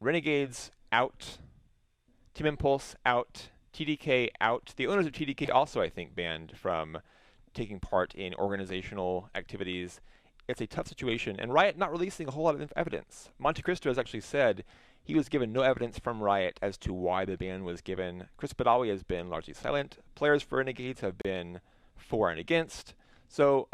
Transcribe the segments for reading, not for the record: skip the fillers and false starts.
Renegades out, Team Impulse out, TDK out. The owners of TDK also, I think, banned from taking part in organizational activities. It's a tough situation, and Riot not releasing a whole lot of evidence. Monte Cristo has actually said he was given no evidence from Riot as to why the ban was given. Chris Badawi has been largely silent. Players for Renegades have been for and against. So,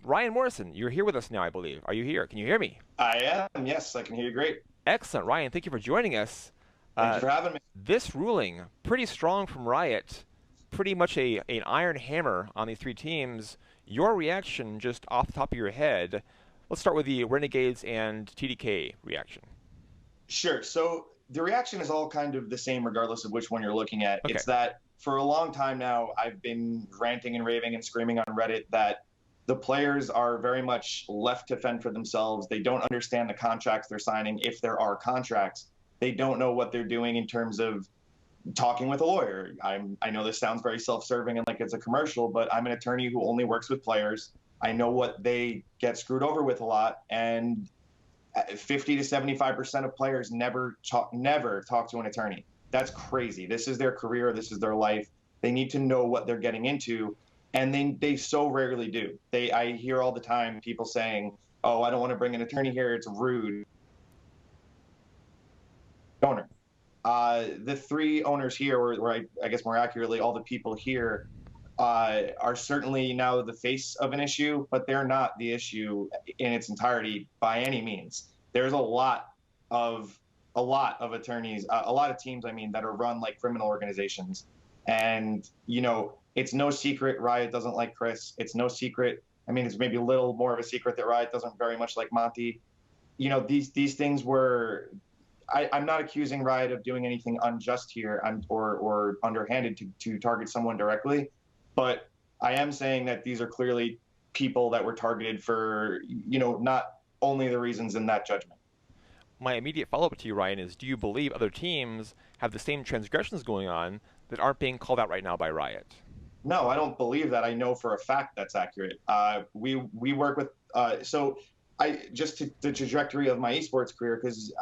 Ryan Morrison, you're here with us now, I believe. Are you here? Can you hear me? I am, yes, I can hear you great. Excellent. Ryan, thank you for joining us. Thank you for having me. This ruling, pretty strong from Riot, pretty much an iron hammer on these three teams. Your reaction, just off the top of your head, let's start with the Renegades and TDK reaction. Sure. So the reaction is all kind of the same regardless of which one you're looking at. Okay. It's that for a long time now, I've been ranting and raving and screaming on Reddit that the players are very much left to fend for themselves. They don't understand the contracts they're signing, if there are contracts. They don't know what they're doing in terms of talking with a lawyer. I know this sounds very self-serving and like it's a commercial, but I'm an attorney who only works with players. I know what they get screwed over with a lot, and 50 to 75% of players never talk to an attorney. That's crazy. This is their career. This is their life. They need to know what they're getting into, and they so rarely do. I hear all the time people saying, "Oh, I don't want to bring an attorney here. It's rude." Owner. The three owners here, or I guess more accurately, all the people here, are certainly now the face of an issue, but they're not the issue in its entirety by any means. There's a lot of attorneys, a lot of teams, I mean, that are run like criminal organizations. And, it's no secret Riot doesn't like Chris. It's no secret. I mean, it's maybe a little more of a secret that Riot doesn't very much like Monty. These things were, I'm not accusing Riot of doing anything unjust here or underhanded to target someone directly, but I am saying that these are clearly people that were targeted for, not only the reasons in that judgment. My immediate follow-up to you, Ryan, is do you believe other teams have the same transgressions going on that aren't being called out right now by Riot? No, I don't believe that. I know for a fact that's accurate. We work with so I just to the trajectory of my esports career, because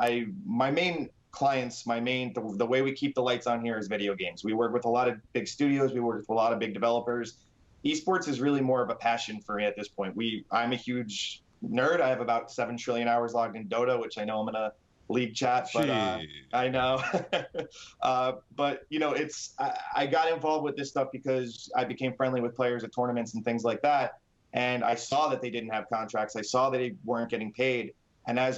my main clients, the way we keep the lights on here is video games. We work with a lot of big studios. We work with a lot of big developers. Esports is really more of a passion for me at this point. I'm a huge nerd. I have about 7 trillion hours logged in Dota, which I know I'm in a league chat, but I know. But I got involved with this stuff because I became friendly with players at tournaments and things like that. And I saw that they didn't have contracts. I saw that they weren't getting paid. And I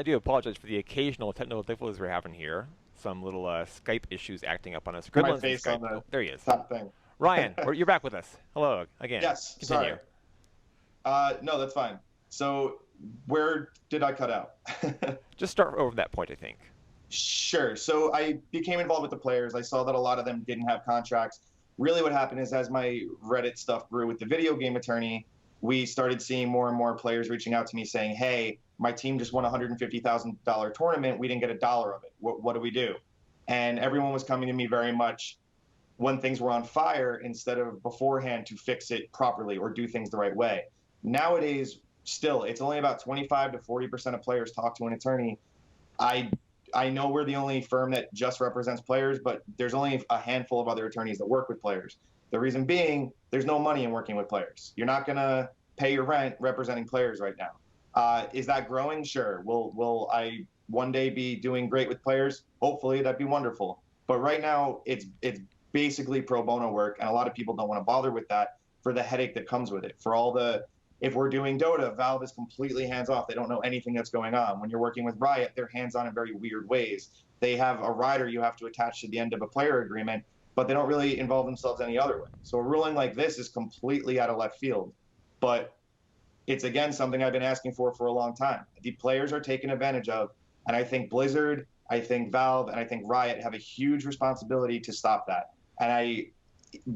do apologize for the occasional technical difficulties we're having here. Some little Skype issues acting up on us. my face on the Oh, there he is. top thing. Ryan, you're back with us. Hello again. Yes, Continue. sorry. No, that's fine. So where did I cut out? Just start over that point, I think. Sure. So I became involved with the players. I saw that a lot of them didn't have contracts. Really what happened is as my Reddit stuff grew with the video game attorney, we started seeing more and more players reaching out to me saying, hey, my team just won a $150,000 tournament. We didn't get a dollar of it. What do we do? And everyone was coming to me very much when things were on fire instead of beforehand to fix it properly or do things the right way. Nowadays, still, it's only about 25 to 40% of players talk to an attorney. I know we're the only firm that just represents players, but there's only a handful of other attorneys that work with players. The reason being, there's no money in working with players. You're not going to pay your rent representing players right now. Is that growing? Sure. Will I one day be doing great with players? Hopefully, that'd be wonderful. But right now, it's basically pro bono work, and a lot of people don't want to bother with that for the headache that comes with it. If we're doing Dota, Valve is completely hands-off. They don't know anything that's going on. When you're working with Riot, they're hands-on in very weird ways. They have a rider you have to attach to the end of a player agreement, but they don't really involve themselves any other way. So a ruling like this is completely out of left field. But it's, again, something I've been asking for a long time. The players are taken advantage of, and I think Blizzard, I think Valve, and I think Riot have a huge responsibility to stop that. And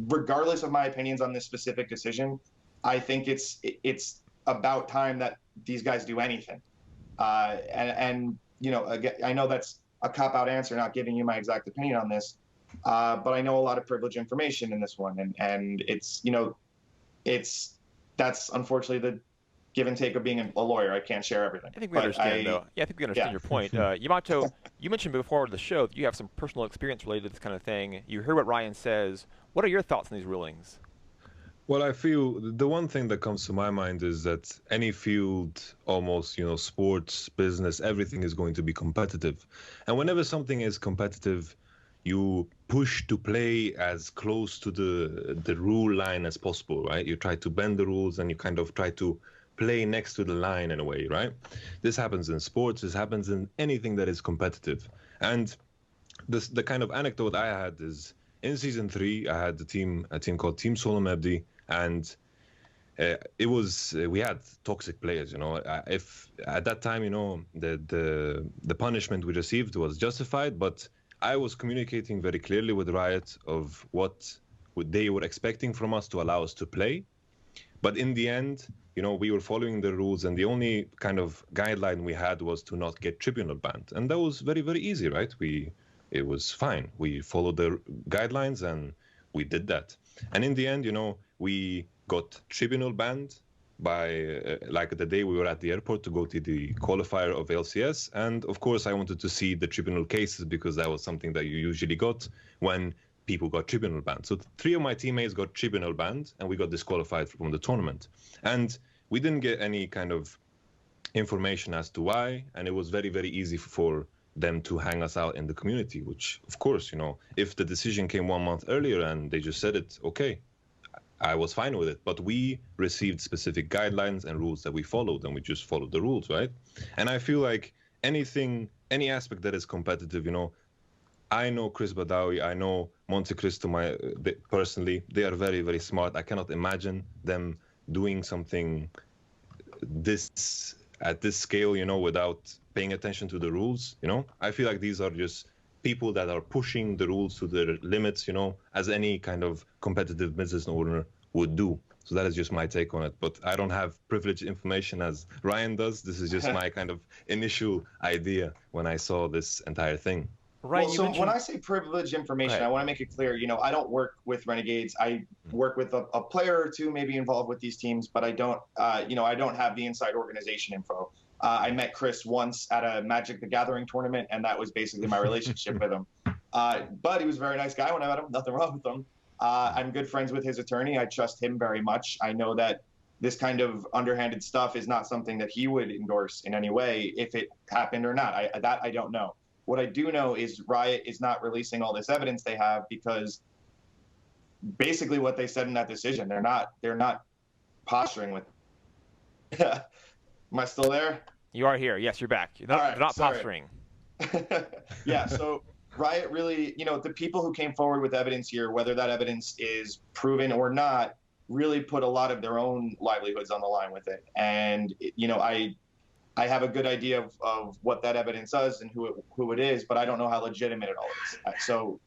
regardless of my opinions on this specific decision, I think it's about time that these guys do anything. Again, I know that's a cop-out answer, not giving you my exact opinion on this, but I know a lot of privileged information in this one, and that's unfortunately give and take of being a lawyer. I can't share everything. I think we understand, though. Yeah, I think we understand your point. Yamato, you mentioned before the show that you have some personal experience related to this kind of thing. You heard what Ryan says. What are your thoughts on these rulings? Well, I feel the one thing that comes to my mind is that any field, almost, sports, business, everything is going to be competitive. And whenever something is competitive, you push to play as close to the rule line as possible, right? You try to bend the rules and you kind of try to play next to the line in a way, right? This happens in sports. This happens in anything that is competitive. And the kind of anecdote I had is in season 3, I had a team called Team Solom Ebdi, and it was we had toxic players. If at that time, the punishment we received was justified, but I was communicating very clearly with Riot of what they were expecting from us to allow us to play. But in the end, we were following the rules, and the only kind of guideline we had was to not get tribunal banned, and that was very, very easy, right? It was fine. We followed the guidelines, and we did that. And in the end, we got tribunal banned by like the day we were at the airport to go to the qualifier of LCS. And of course, I wanted to see the tribunal cases because that was something that you usually got when people got tribunal banned. So 3 of my teammates got tribunal banned, and we got disqualified from the tournament. And we didn't get any kind of information as to why. And it was very, very easy for them to hang us out in the community, which, of course, if the decision came 1 month earlier and they just said it, okay, I was fine with it. But we received specific guidelines and rules that we followed, and we just followed the rules, right? And I feel like any aspect that is competitive, I know Chris Badawi, I know Monte Cristo personally. They are very, very smart. I cannot imagine them doing something at this scale, without paying attention to the rules. I feel like these are just people that are pushing the rules to their limits, as any kind of competitive business owner would do. So that is just my take on it. But I don't have privileged information as Ryan does. This is just my kind of initial idea when I saw this entire thing. Right. Well, so when I say privileged information, I want to make it clear, I don't work with Renegades. I work with a player or two maybe involved with these teams, but I don't, I don't have the inside organization info. I met Chris once at a Magic the Gathering tournament, and that was basically my relationship with him. But he was a very nice guy when I met him. Nothing wrong with him. I'm good friends with his attorney. I trust him very much. I know that this kind of underhanded stuff is not something that he would endorse in any way, if it happened or not. I don't know. What I do know is Riot is not releasing all this evidence they have because basically what they said in that decision, they're not posturing with. Am I still there? You are here. Yes, you're back. They're not posturing. Yeah, so Riot really, the people who came forward with evidence here, whether that evidence is proven or not, really put a lot of their own livelihoods on the line with it. And, I have a good idea of what that evidence does and who it is, but I don't know how legitimate it all is. So,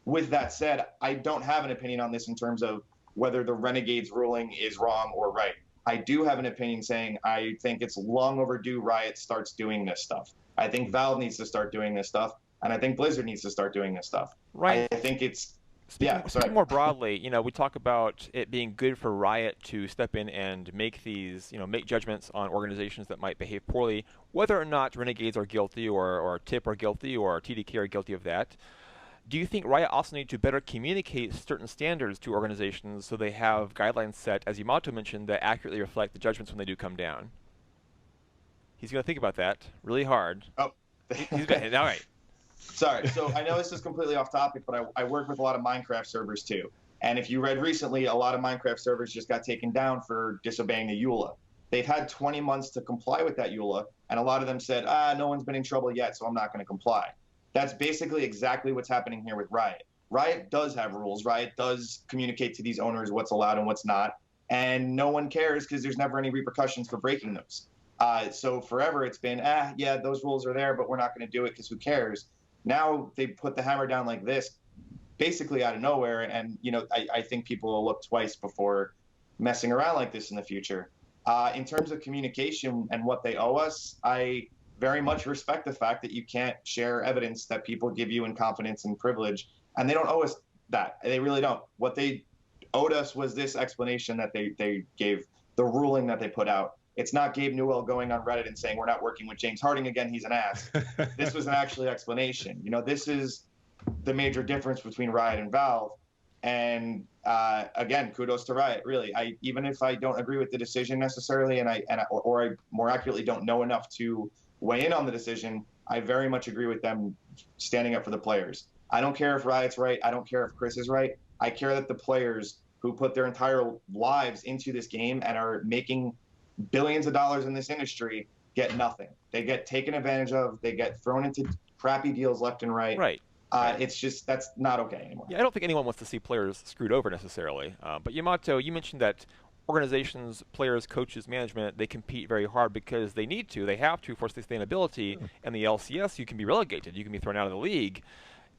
with that said, I don't have an opinion on this in terms of whether the Renegades ruling is wrong or right. I do have an opinion saying I think it's long overdue Riot starts doing this stuff. I think Valve needs to start doing this stuff, and I think Blizzard needs to start doing this stuff. Right. I think it's Speaking more broadly, we talk about it being good for Riot to step in and make these, make judgments on organizations that might behave poorly, whether or not Renegades are guilty or TIP are guilty or TDK are guilty of that. Do you think Riot also need to better communicate certain standards to organizations so they have guidelines set, as Yamato mentioned, that accurately reflect the judgments when they do come down? He's going to think about that really hard. Oh. All right. Sorry. So I know this is completely off topic, but I work with a lot of Minecraft servers too. And if you read recently, a lot of Minecraft servers just got taken down for disobeying the EULA. They've had 20 months to comply with that EULA, and a lot of them said, no one's been in trouble yet, so I'm not going to comply. That's basically exactly what's happening here with Riot. Riot does have rules. Riot does communicate to these owners what's allowed and what's not, and no one cares because there's never any repercussions for breaking those. So forever it's been, yeah, those rules are there, but we're not going to do it because who cares? Now they put the hammer down like this, basically out of nowhere, and I think people will look twice before messing around like this in the future. In terms of communication and what they owe us, I very much respect the fact that you can't share evidence that people give you in confidence and privilege, and they don't owe us that. They really don't. What they owed us was this explanation that they gave the ruling that they put out. It's not Gabe Newell going on Reddit and saying, we're not working with James Harding again, he's an ass. This was an actual explanation. You know, this is the major difference between Riot and Valve. And again, kudos to Riot, really. Even if I don't agree with the decision necessarily, or I more accurately don't know enough to weigh in on the decision, I very much agree with them standing up for the players. I don't care if Riot's right. I don't care if Chris is right. I care that the players who put their entire lives into this game and are making billions of dollars in this industry get nothing. They get taken advantage of. They get thrown into crappy deals left and right. Right. It's just, that's not okay anymore. Yeah, I don't think anyone wants to see players screwed over necessarily. But Yamato, you mentioned that organizations, players, coaches, management, they compete very hard because they need to. They have to for sustainability. And the LCS, you can be relegated. You can be thrown out of the league.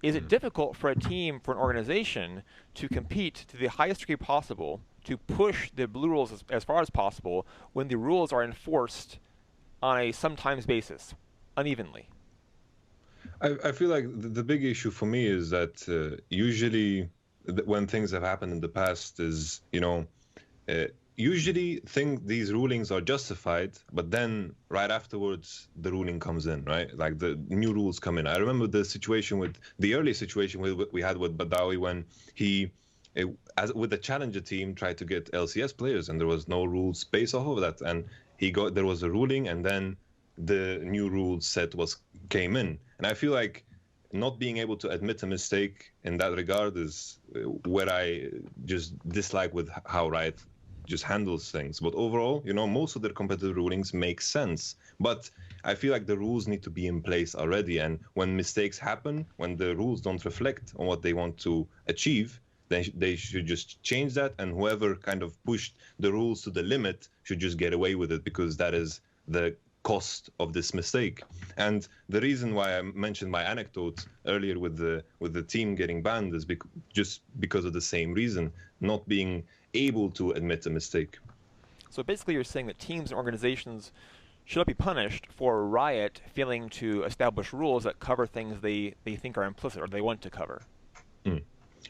Is it difficult for a team, for an organization, to compete to the highest degree possible, to push the blue rules as far as possible, when the rules are enforced on a sometimes basis, unevenly? I feel like the big issue for me is that usually when things have happened in the past is, you know, usually these rulings are justified, but then right afterwards the ruling comes in, right? Like the new rules come in. I remember the early situation we had with Badawi when he, with the Challenger team, tried to get LCS players, and there was no rules based off of that. And there was a ruling, and then the new rules set came in. And I feel like not being able to admit a mistake in that regard is where I just dislike with how Riot just handles things. But overall, you know, most of their competitive rulings make sense. But I feel like the rules need to be in place already. And when mistakes happen, when the rules don't reflect on what they want to achieve, then they should just change that. And whoever kind of pushed the rules to the limit should just get away with it, because that is the cost of this mistake. And the reason why I mentioned my anecdote earlier with the team getting banned is just because of the same reason, not being able to admit a mistake. So basically you're saying that teams and organizations should not be punished for Riot failing to establish rules that cover things they think are implicit or they want to cover.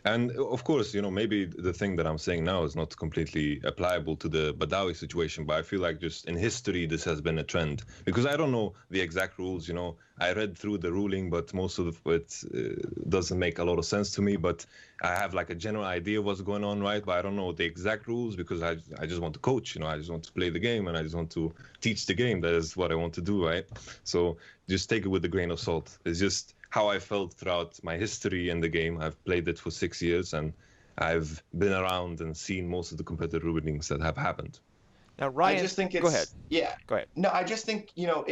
And of course, you know, maybe the thing that I'm saying now is not completely applicable to the Badawi situation, but I feel like just in history, this has been a trend, because I don't know the exact rules. You know, I read through the ruling, but most of it doesn't make a lot of sense to me. But I have like a general idea of what's going on, right? But I don't know the exact rules, because I just want to coach, you know, I just want to play the game, and I just want to teach the game. That is what I want to do, right? So just take it with a grain of salt. It's just how I felt throughout my history in the game. I've played it for 6 years, and I've been around and seen most of the competitive rulings that have happened. Now, Ryan, I just think it's, go ahead. Yeah. Go ahead. No, I just think, you know,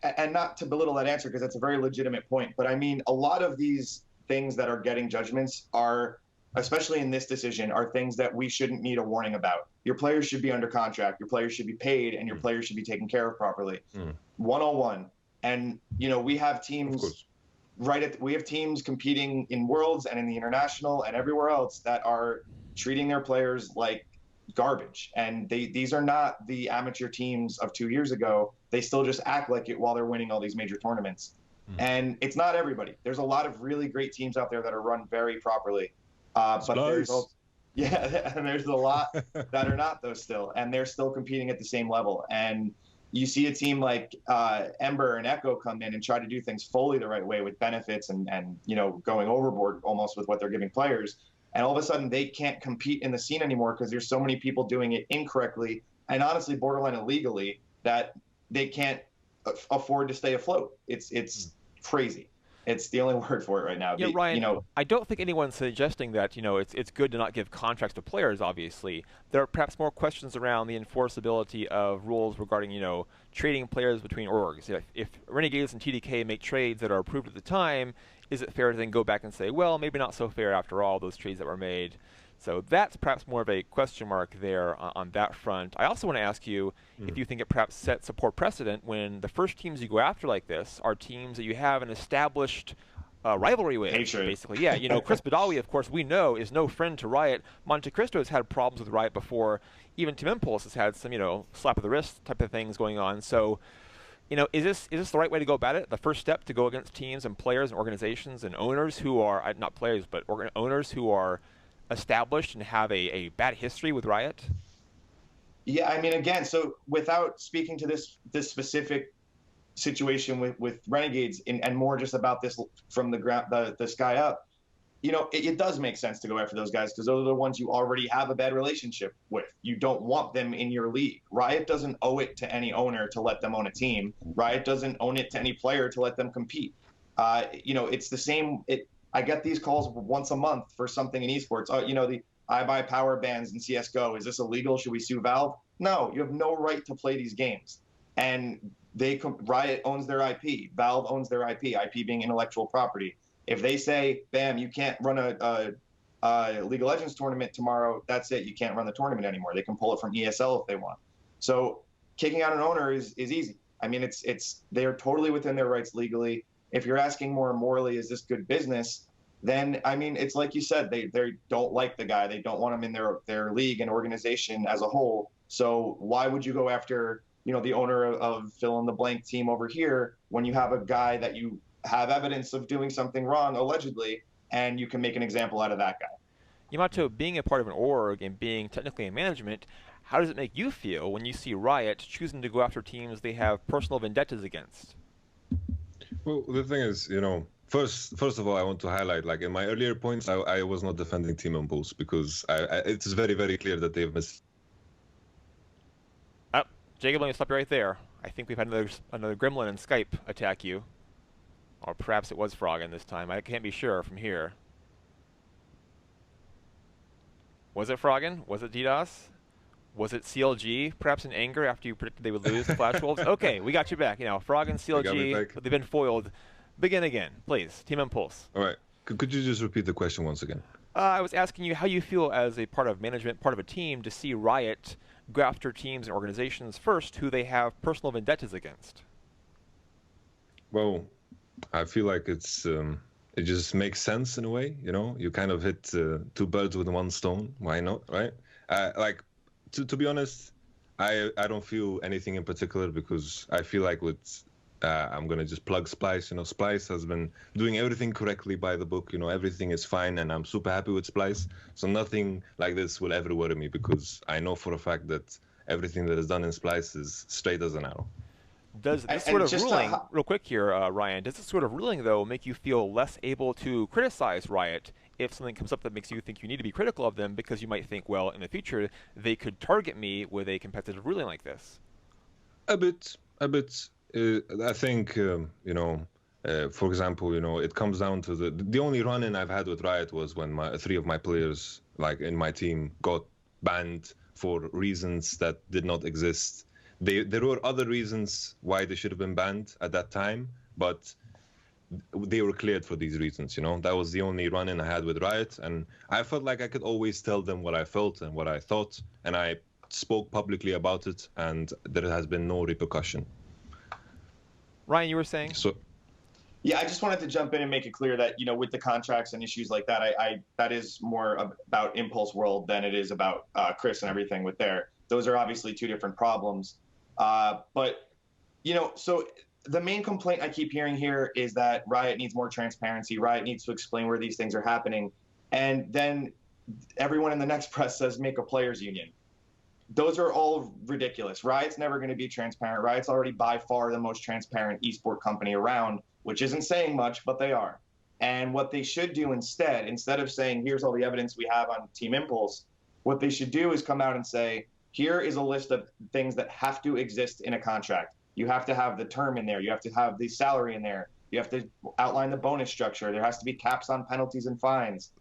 and not to belittle that answer, because that's a very legitimate point, but I mean, a lot of these things that are getting judgments are, especially in this decision, are things that we shouldn't need a warning about. Your players should be under contract, your players should be paid, and your players should be taken care of properly. 101. And, you know, we have teams we have teams competing in Worlds and in the International and everywhere else that are treating their players like garbage. And these are not the amateur teams of 2 years ago. They still just act like it while they're winning all these major tournaments. And it's not everybody. There's a lot of really great teams out there that are run very properly. But there's also, and there's a lot that are not, though, still. And they're still competing at the same level. And you see a team like Ember and Echo come in and try to do things fully the right way with benefits and you know, going overboard almost with what they're giving players. And all of a sudden they can't compete in the scene anymore because there's so many people doing it incorrectly and honestly borderline illegally that they can't afford to stay afloat. It's crazy. It's the only word for it right now. Yeah, Ryan, you know, I don't think anyone's suggesting that, you know, it's good to not give contracts to players, obviously. There are perhaps more questions around the enforceability of rules regarding, you know, trading players between orgs. If Renegades and TDK make trades that are approved at the time, is it fair to then go back and say, well, maybe not so fair after all, those trades that were made? So that's perhaps more of a question mark there on that front. I also want to ask you if you think it perhaps sets a poor precedent when the first teams you go after like this are teams that you have an established rivalry with, basically. Yeah, you know, Chris Badawi, of course, we know is no friend to Riot. Monte Cristo has had problems with Riot before. Even Team Impulse has had some, you know, slap of the wrist type of things going on. So, you know, is this the right way to go about it? The first step to go against teams and players and organizations and owners who are, not players, but owners who are established and have a bad history with Riot? Yeah, I mean, again, so without speaking to this specific situation with Renegades and more just about this from the ground, the sky up, it does make sense to go after those guys because those are the ones you already have a bad relationship with. You don't want them in your league. Riot doesn't owe it to any owner to let them own a team. Riot doesn't own it to any player to let them compete. It's the same. I get these calls once a month for something in esports. The I buy power bands in CS:GO. Is this illegal? Should we sue Valve? No, you have no right to play these games. And Riot owns their IP. Valve owns their IP. IP being intellectual property. If they say, bam, you can't run a League of Legends tournament tomorrow, that's it. You can't run the tournament anymore. They can pull it from ESL if they want. So kicking out an owner is easy. I mean, they are totally within their rights legally. If you're asking more morally, is this good business? Then, I mean, it's like you said, they don't like the guy. They don't want him in their league and organization as a whole. So why would you go after, the owner of fill in the blank team over here when you have a guy that you have evidence of doing something wrong, allegedly, and you can make an example out of that guy? Yamato, being a part of an org and being technically in management, how does it make you feel when you see Riot choosing to go after teams they have personal vendettas against? Well, the thing is, first of all, I want to highlight, like in my earlier points, I was not defending Team Impulse because it is very, very clear that they've missed. Oh, Jacob, let me stop you right there. I think we've had another gremlin in Skype attack you. Or perhaps it was Froggen this time. I can't be sure from here. Was it Froggen? Was it DDoS? Was it CLG? Perhaps in anger after you predicted they would lose the Flash Wolves? Okay, we got you back. Froggen, CLG, they've been foiled. Begin again, please. Team Impulse. All right. Could you just repeat the question once again? I was asking you how you feel as a part of management, part of a team, to see Riot go after teams and organizations first who they have personal vendettas against. Well, I feel like it just makes sense in a way. You kind of hit two birds with one stone. Why not, right? To be honest, I don't feel anything in particular because I feel like I'm gonna just plug Splice. Splice has been doing everything correctly by the book. Everything is fine, and I'm super happy with Splice. So nothing like this will ever worry me because I know for a fact that everything that is done in Splice is straight as an arrow. Does this sort of ruling, real quick here, Ryan, does this sort of ruling, though, make you feel less able to criticize Riot if something comes up that makes you think you need to be critical of them because you might think, well, in the future, they could target me with a competitive ruling like this? A bit. I think, for example, it comes down to the only run-in I've had with Riot was when three of my players, like in my team, got banned for reasons that did not exist. There were other reasons why they should have been banned at that time, but they were cleared for these reasons. That was the only run-in I had with Riot, and I felt like I could always tell them what I felt and what I thought, and I spoke publicly about it, and there has been no repercussion. Ryan, you were saying? Yeah, I just wanted to jump in and make it clear that, with the contracts and issues like that, that is more about Impulse World than it is about Chris and everything with there. Those are obviously two different problems. But so the main complaint I keep hearing here is that Riot needs more transparency. Riot needs to explain where these things are happening. And then everyone in the next press says make a players union. Those are all ridiculous. Riot's never going to be transparent. Riot's already by far the most transparent esport company around, which isn't saying much, but they are. And what they should do instead of saying, here's all the evidence we have on Team Impulse, what they should do is come out and say, here is a list of things that have to exist in a contract. You have to have the term in there. You have to have the salary in there. You have to outline the bonus structure. There has to be caps on penalties and fines.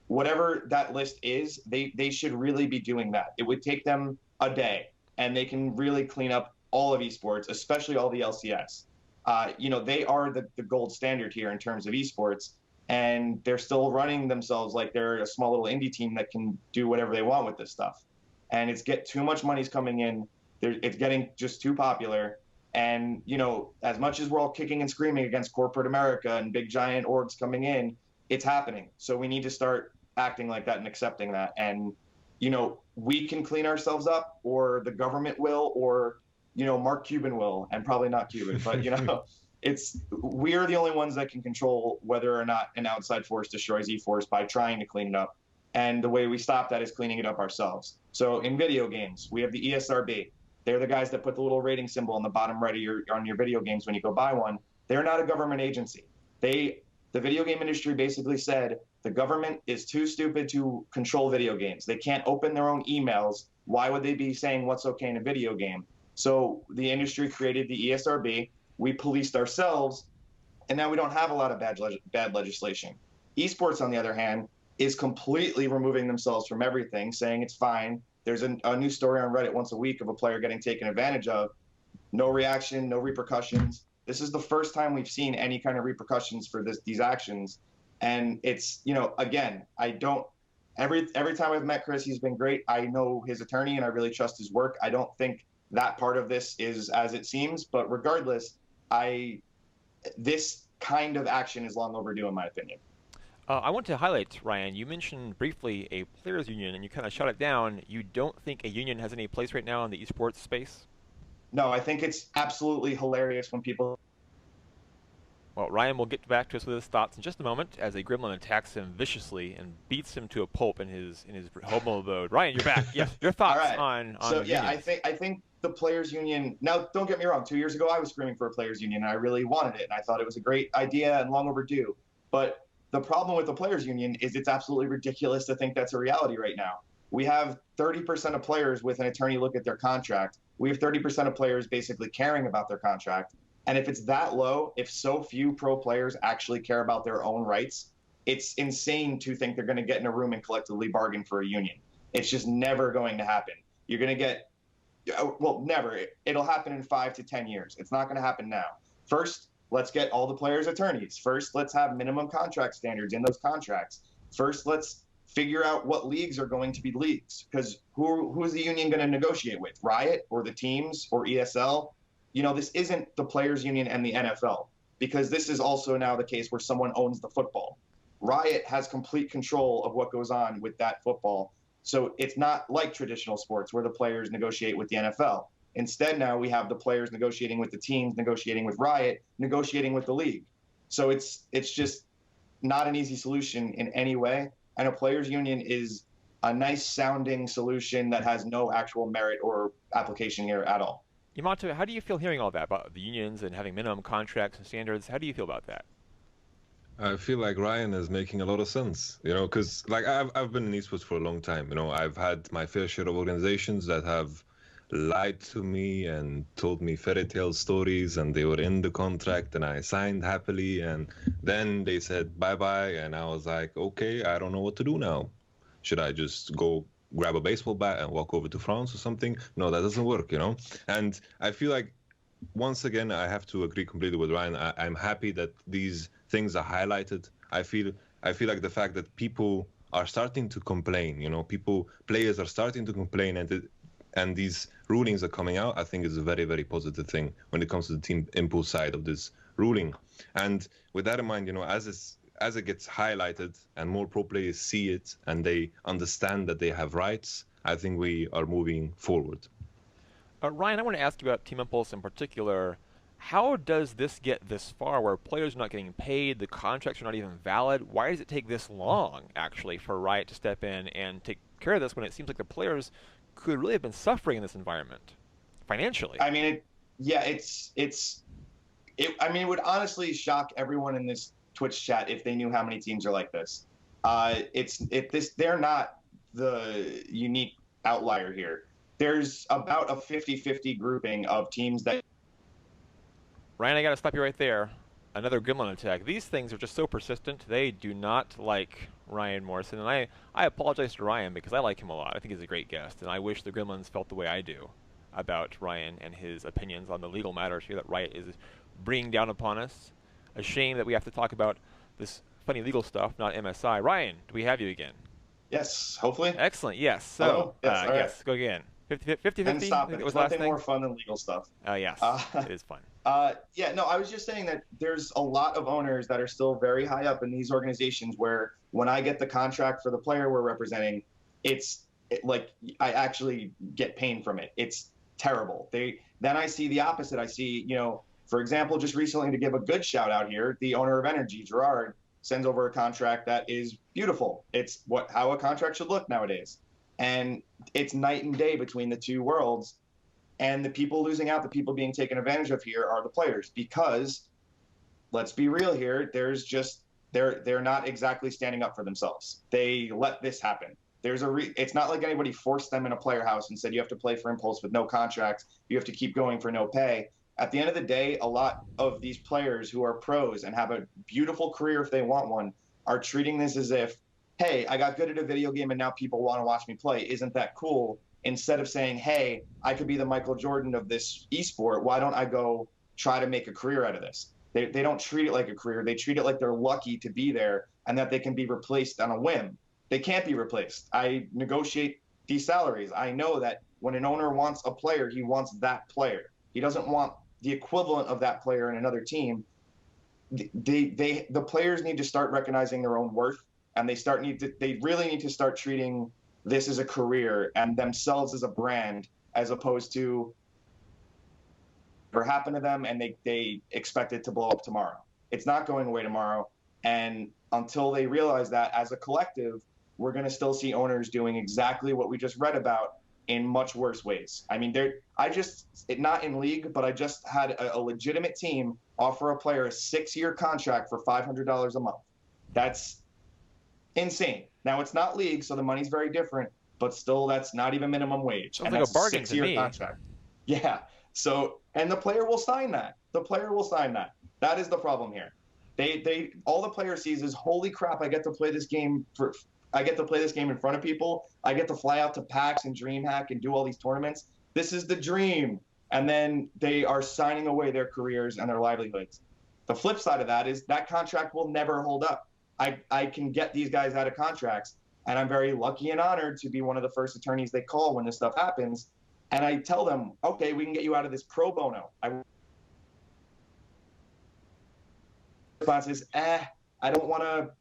Whatever that list is, they should really be doing that. It would take them a day, and they can really clean up all of esports, especially all the LCS. They are the gold standard here in terms of esports, and they're still running themselves like they're a small little indie team that can do whatever they want with this stuff. And too much money's coming in. It's getting just too popular. And, as much as we're all kicking and screaming against corporate America and big giant orgs coming in, it's happening. So we need to start acting like that and accepting that. And, we can clean ourselves up, or the government will, or, Mark Cuban will, and probably not Cuban, but, we're the only ones that can control whether or not an outside force destroys eForce by trying to clean it up. And the way we stop that is cleaning it up ourselves. So in video games, we have the ESRB. They're the guys that put the little rating symbol on the bottom right of on your video games when you go buy one. They're not a government agency. The video game industry basically said the government is too stupid to control video games. They can't open their own emails. Why would they be saying what's okay in a video game? So the industry created the ESRB. We policed ourselves, and now we don't have a lot of bad legislation. Esports, on the other hand, is completely removing themselves from everything, saying it's fine. There's a new story on Reddit once a week of a player getting taken advantage of. No reaction, no repercussions. This is the first time we've seen any kind of repercussions for these actions. And it's, again, every time I've met Chris, he's been great. I know his attorney and I really trust his work. I don't think that part of this is as it seems, but regardless, this kind of action is long overdue in my opinion. I want to highlight, Ryan, you mentioned briefly a players' union, and you kind of shot it down. You don't think a union has any place right now in the esports space? No, I think it's absolutely hilarious when people... Well, Ryan will get back to us with his thoughts in just a moment as a gremlin attacks him viciously and beats him to a pulp in his homo abode. Ryan, you're back. Yes, your thoughts on so yeah, unions. I think the players' union. Now, don't get me wrong. 2 years ago, I was screaming for a players' union, and I really wanted it, and I thought it was a great idea and long overdue. But the problem with the players' union is it's absolutely ridiculous to think that's a reality right now. We have 30% of players with an attorney look at their contract. We have 30% of players basically caring about their contract. And if it's that low, if so few pro players actually care about their own rights, it's insane to think they're going to get in a room and collectively bargain for a union. It's just never going to happen. You're going to get, well, never. It'll happen in 5 to 10 years. It's not going to happen now. First, let's get all the players' attorneys. First, let's have minimum contract standards in those contracts. First, let's figure out what leagues are going to be leagues. Because who is the union going to negotiate with? Riot or the teams or ESL? This isn't the players' union and the NFL, because this is also now the case where someone owns the football. Riot has complete control of what goes on with that football. So it's not like traditional sports where the players negotiate with the NFL. Instead, now we have the players negotiating with the teams, negotiating with Riot, negotiating with the league. So it's just not an easy solution in any way. And a players' union is a nice sounding solution that has no actual merit or application here at all. Yamato, how do you feel hearing all that about the unions and having minimum contracts and standards? How do you feel about that? I feel like Ryan is making a lot of sense, because I've been in esports for a long time. I've had my fair share of organizations that have lied to me and told me fairy tale stories, and they were in the contract and I signed happily, and then they said bye-bye, and I was like, okay, I don't know what to do now. Should I just go grab a baseball bat and walk over to France or something? No, that doesn't work, And I feel like, once again, I have to agree completely with Ryan. I'm happy that these things are highlighted. I feel like the fact that people are starting to complain, players are starting to complain, and these rulings are coming out, I think is a very, very positive thing when it comes to the team impulse side of this ruling. And with that in mind, as it gets highlighted and more pro players see it and they understand that they have rights, I think we are moving forward. Ryan, I want to ask you about Team Impulse in particular. How does this get this far where players are not getting paid, the contracts are not even valid? Why does it take this long, actually, for Riot to step in and take care of this when it seems like the players could really have been suffering in this environment financially? I mean, it would honestly shock everyone in this Twitch chat if they knew how many teams are like this. They're not the unique outlier here. There's about a 50-50 grouping of teams that... Ryan, I got to stop you right there. Another gremlin attack. These things are just so persistent. They do not like Ryan Morrison. And I apologize to Ryan because I like him a lot. I think he's a great guest. And I wish the gremlins felt the way I do about Ryan and his opinions on the legal matters here that Riot is bringing down upon us. A shame that we have to talk about this funny legal stuff, not MSI. Ryan, do we have you again? Yes, hopefully. Excellent, yes. So, yes, yes, go again. 50-50? And stop it. It's nothing more fun than legal stuff. Yes, it is fun. Yeah, no, I was just saying that there's a lot of owners that are still very high up in these organizations where when I get the contract for the player we're representing, like I actually get pain from it. It's terrible. Then I see the opposite. I see, for example, just recently, to give a good shout out here, the owner of Energy, Gerard, sends over a contract that is beautiful. It's how a contract should look nowadays. And it's night and day between the two worlds. And the people losing out, the people being taken advantage of here are the players, because let's be real here, they're not exactly standing up for themselves. They let this happen. It's not like anybody forced them in a player house and said you have to play for Impulse with no contract, you have to keep going for no pay. At the end of the day, a lot of these players who are pros and have a beautiful career if they want one are treating this as if, hey, I got good at a video game and now people want to watch me play. Isn't that cool? Instead of saying, hey, I could be the Michael Jordan of this esport. Why don't I go try to make a career out of this? They don't treat it like a career. They treat it like they're lucky to be there and that they can be replaced on a whim. They can't be replaced. I negotiate these salaries. I know that when an owner wants a player, he wants that player. He doesn't want the equivalent of that player in another team. The players need to start recognizing their own worth, and they really need to start treating this as a career and themselves as a brand, as opposed to what happened to them and they expect it to blow up tomorrow. It's not going away tomorrow. And until they realize that as a collective, we're going to still see owners doing exactly what we just read about in much worse ways. I mean, not in league, but I just had a legitimate team offer a player a 6-year contract for $500 a month. That's insane. Now, it's not league, so the money's very different, but still, that's not even minimum wage. Sounds like a bargain to me. Contract. Yeah. So, and the player will sign that. The player will sign that. That is the problem here. All the player sees is, holy crap, I get to play this game in front of people. I get to fly out to PAX and DreamHack and do all these tournaments. This is the dream. And then they are signing away their careers and their livelihoods. The flip side of that is that contract will never hold up. I can get these guys out of contracts, and I'm very lucky and honored to be one of the first attorneys they call when this stuff happens. And I tell them, okay, we can get you out of this pro bono. Response is, I don't want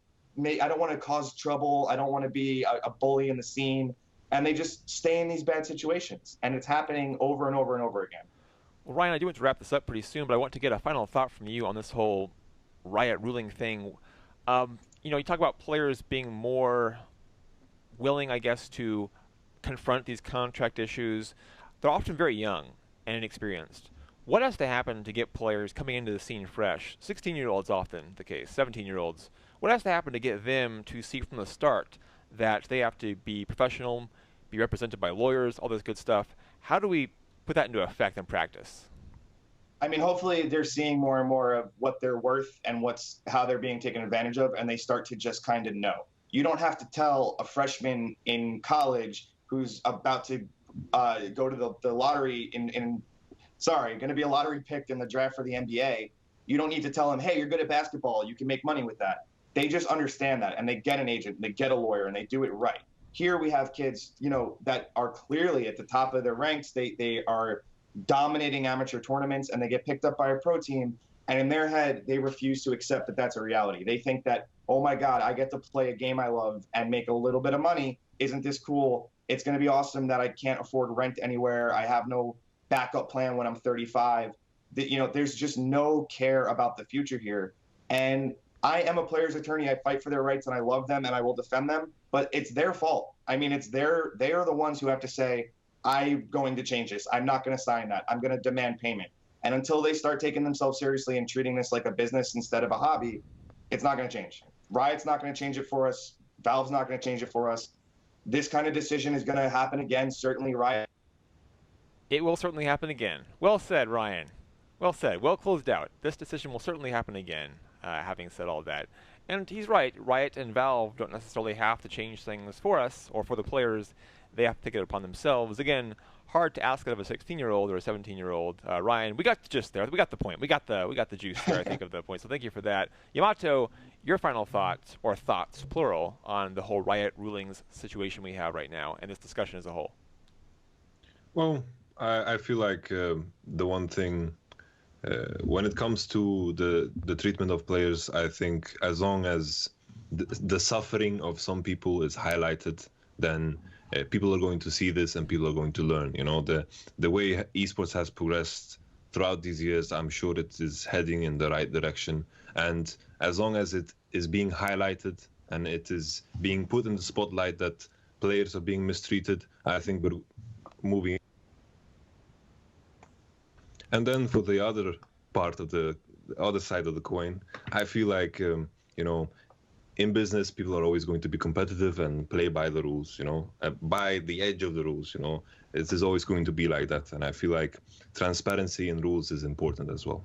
to cause trouble. I don't want to be a bully in the scene. And they just stay in these bad situations. And it's happening over and over and over again. Well, Ryan, I do want to wrap this up pretty soon, but I want to get a final thought from you on this whole Riot ruling thing. You talk about players being more willing, I guess, to confront these contract issues. They're often very young and inexperienced. What has to happen to get players coming into the scene fresh? 16-year-olds often the case, 17-year-olds. What has to happen to get them to see from the start that they have to be professional, be represented by lawyers, all this good stuff? How do we put that into effect in practice? I mean, hopefully they're seeing more and more of what they're worth and how they're being taken advantage of, and they start to just kind of know. You don't have to tell a freshman in college who's about to go to the lottery going to be a lottery pick in the draft for the NBA. You don't need to tell him, hey, you're good at basketball, you can make money with that. They just understand that, and they get an agent, and they get a lawyer, and they do it right. Here we have kids, that are clearly at the top of their ranks. They are dominating amateur tournaments, and they get picked up by a pro team, and in their head, they refuse to accept that that's a reality. They think that, oh my God, I get to play a game I love and make a little bit of money. Isn't this cool? It's going to be awesome that I can't afford rent anywhere. I have no backup plan when I'm 35. There's just no care about the future here. And I am a player's attorney. I fight for their rights, and I love them, and I will defend them. But it's their fault. I mean, they are the ones who have to say, I'm going to change this. I'm not going to sign that. I'm going to demand payment. And until they start taking themselves seriously and treating this like a business instead of a hobby, it's not going to change. Riot's not going to change it for us. Valve's not going to change it for us. This kind of decision is going to happen again. Certainly, Riot. It will certainly happen again. Well said, Ryan. Well said. Well closed out. This decision will certainly happen again, having said all that. And he's right. Riot and Valve don't necessarily have to change things for us or for the players. They have to take it upon themselves. Again, hard to ask it of a 16-year-old or a 17-year-old. Ryan, we got the gist there. We got the point. We got the juice there, I think, of the point. So thank you for that. Yamato, your final thoughts, or thoughts, plural, on the whole Riot rulings situation we have right now and this discussion as a whole. Well, I feel like the one thing, when it comes to the treatment of players, I think as long as the suffering of some people is highlighted, then people are going to see this and people are going to learn. The way esports has progressed throughout these years, I'm sure it is heading in the right direction. And as long as it is being highlighted and it is being put in the spotlight that players are being mistreated, I think we're moving. And then for the other part of the other side of the coin, I feel like, in business, people are always going to be competitive and play by the rules, by the edge of the rules, It is always going to be like that. And I feel like transparency in rules is important as well.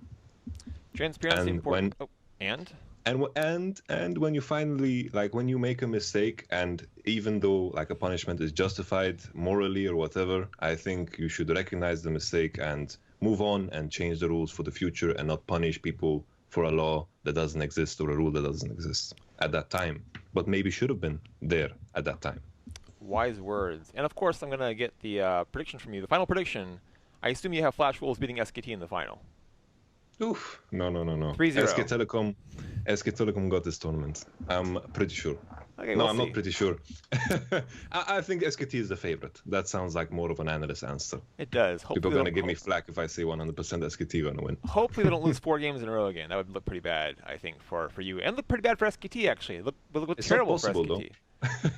Transparency And important. and when you finally, like, when you make a mistake, and even though like a punishment is justified morally or whatever, I think you should recognize the mistake and move on and change the rules for the future and not punish people for a law that doesn't exist or a rule that doesn't exist at that time, but maybe should have been there at that time. Wise words. And of course, I'm going to get the prediction from you. The final prediction. I assume you have Flash Wolves beating SKT in the final. Oof. No. 3-0. SK Telecom got this tournament. I'm pretty sure. Okay, no, we'll I'm see. not pretty sure. I think SKT is the favorite. That sounds like more of an analyst answer. It does. People are going to give me flack if I say 100% SKT going to win. Hopefully they don't lose 4 games in a row again. That would look pretty bad, I think, for you. And look pretty bad for SKT, actually. It look It's terrible not possible, for SKT.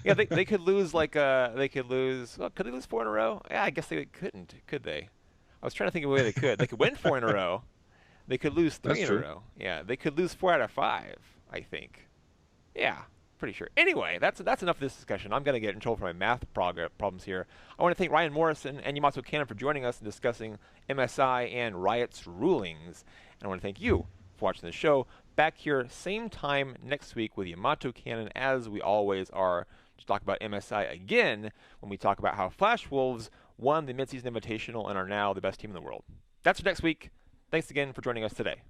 Yeah, they could lose well, could they lose 4 in a row? Yeah, I guess they couldn't, could they? I was trying to think of a way they could. They could win 4 in a row. They could lose 3 in a row. Yeah, they could lose 4 out of 5, I think. Yeah, pretty sure. Anyway, that's enough of this discussion. I'm going to get in trouble for my math problems here. I want to thank Ryan Morrison and Yamato Cannon for joining us and discussing MSI and Riot's rulings. And I want to thank you for watching the show. Back here, same time next week with Yamato Cannon, as we always are, to talk about MSI again when we talk about how Flash Wolves won the Midseason Invitational and are now the best team in the world. That's for next week. Thanks again for joining us today.